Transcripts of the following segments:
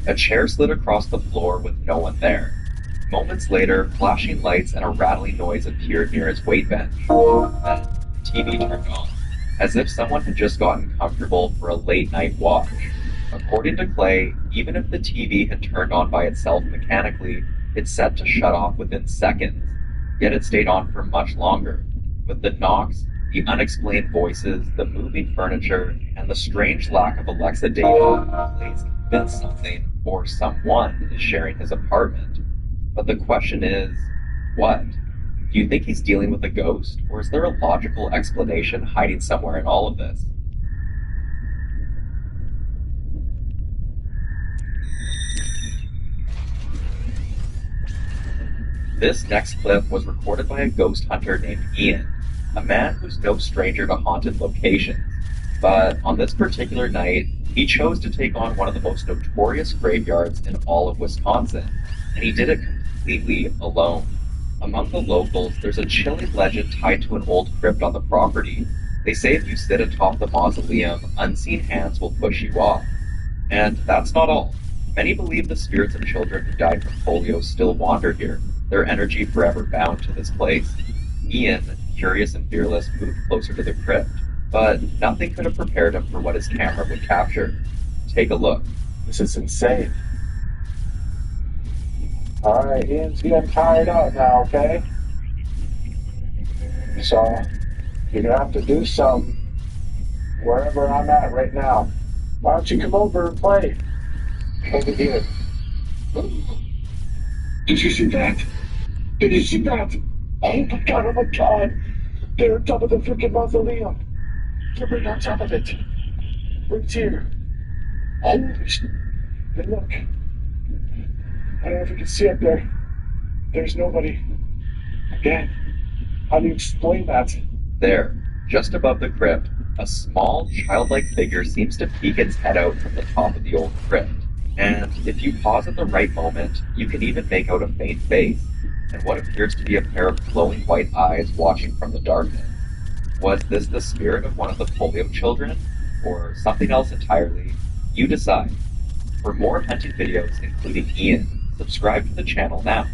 A chair slid across the floor with no one there. Moments later, flashing lights and a rattling noise appeared near his weight bench. Then, the TV turned on, as if someone had just gotten comfortable for a late-night watch. According to Clay, even if the TV had turned on by itself mechanically, it's set to shut off within seconds, yet it stayed on for much longer. With the knocks, the unexplained voices, the moving furniture, and the strange lack of Alexa data, Clay's convinced something or someone is sharing his apartment. But the question is, what? Do you think he's dealing with a ghost, or is there a logical explanation hiding somewhere in all of this? This next clip was recorded by a ghost hunter named Ian, a man who's no stranger to haunted locations. But on this particular night, he chose to take on one of the most notorious graveyards in all of Wisconsin, and he did it completely alone. Among the locals, there's a chilling legend tied to an old crypt on the property. They say if you sit atop the mausoleum, unseen hands will push you off. And that's not all. Many believe the spirits of children who died from polio still wander here, their energy forever bound to this place. Ian, curious and fearless, moved closer to the crypt, but nothing could have prepared him for what his camera would capture. Take a look. This is insane. Alright, Ian's getting tired out now, okay? So, you're gonna have to do something wherever I'm at right now. Why don't you come over and play? Over here. Did you see that? Did you see that? Oh my god, oh my god! They're on top of the freaking mausoleum! They're right on top of it! Right here! Holy shit! And look! I don't know if you can see up there. There's nobody. Again, how do you explain that? There, just above the crypt, a small, childlike figure seems to peek its head out from the top of the old crypt. And if you pause at the right moment, you can even make out a faint face, and what appears to be a pair of glowing white eyes watching from the darkness. Was this the spirit of one of the polio children, or something else entirely? You decide. For more hunting videos, including Ian, subscribe to the channel now.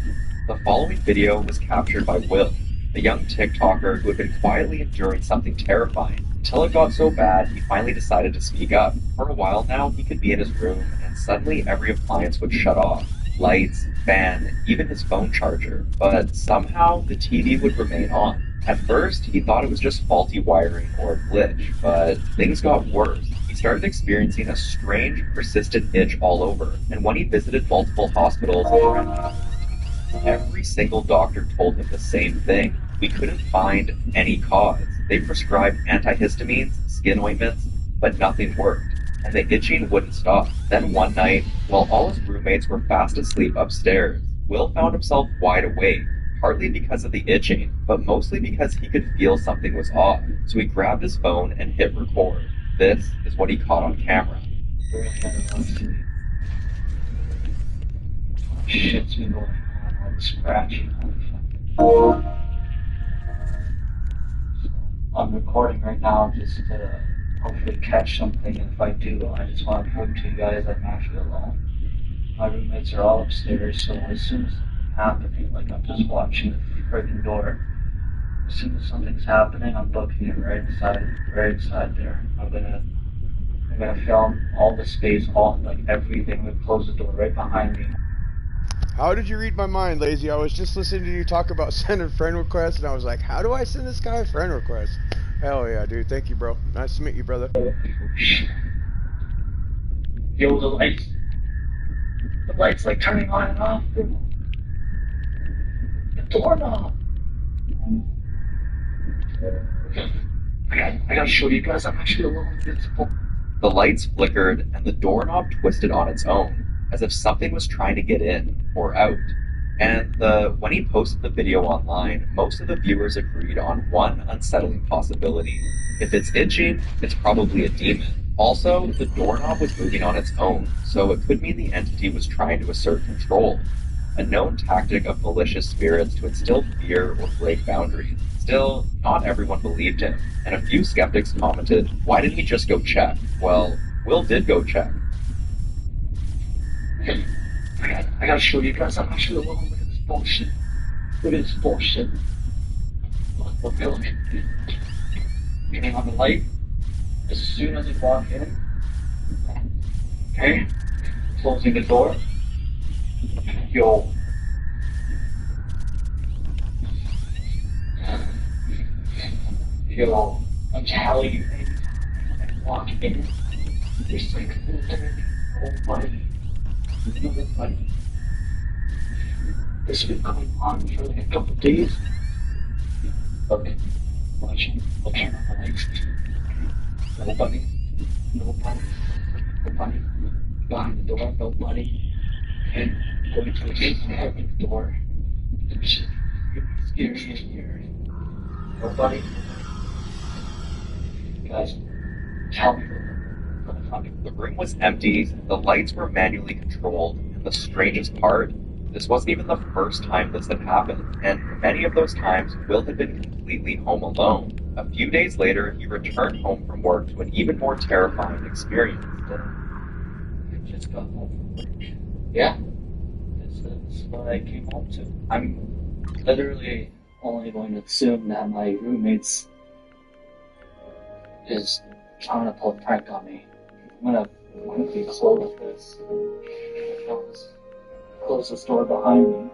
The following video was captured by Will, a young TikToker who had been quietly enduring something terrifying, until it got so bad he finally decided to speak up. For a while now, he could be in his room, and suddenly every appliance would shut off. Lights, fan, even his phone charger. But somehow, the TV would remain on. At first, he thought it was just faulty wiring or a glitch, but things got worse. He started experiencing a strange, persistent itch all over, and when he visited multiple hospitals, every single doctor told him the same thing. We couldn't find any cause. They prescribed antihistamines, skin ointments, but nothing worked, and the itching wouldn't stop. Then one night, while all his roommates were fast asleep upstairs, Will found himself wide awake, partly because of the itching, but mostly because he could feel something was off. So he grabbed his phone and hit record. This is what he caught on camera. Shit's been going on, all the scratching. I'm recording right now just to hopefully catch something, and if I do, I just want to prove to you guys I'm actually alone. My roommates are all upstairs, so as soon as it's happening, like I'm just watching the freaking door. As soon as something's happening, I'm booking it right inside there. I'm gonna film all the space, all like everything. I'm gonna close the door right behind me. How did you read my mind, Lazy? I was just listening to you talk about sending friend requests, and I was like, how do I send this guy a friend request? Hell yeah, dude. Thank you, bro. Nice to meet you, brother. Yo, the lights like turning on and off. The doorknob. I gotta show you guys, I'm actually a little invincible. The lights flickered, and the doorknob twisted on its own, as if something was trying to get in or out. And when he posted the video online, most of the viewers agreed on one unsettling possibility. If it's itching, it's probably a demon. Also, the doorknob was moving on its own, so it could mean the entity was trying to assert control. A known tactic of malicious spirits to instill fear or break boundaries. Still, not everyone believed him, and a few skeptics commented, why didn't he just go check? Well, Will did go check. I gotta show you guys I'm actually alone. Look at this bullshit. Look at this bullshit. Look. Turning on the light as soon as you walk in. Okay? Closing the door. Yo. Yo. I'm telling you, man. Walk in. There's like literally nobody. Nobody. This has been going on for like a couple days. Look, watch. I'll turn on the lights. Nobody. Behind the door, nobody. And going to the door. It's scary in here. Nobody. Guys, tell me. The room was empty, the lights were manually controlled, and the strangest part, this wasn't even the first time this had happened, and many of those times Will had been completely home alone. A few days later, he returned home from work to an even more terrifying experience. I just got home from work. Yeah, this is what I came home to. I'm literally only going to assume that my roommates is trying to pull a prank on me. I'm gonna quickly close this. Close this door behind me.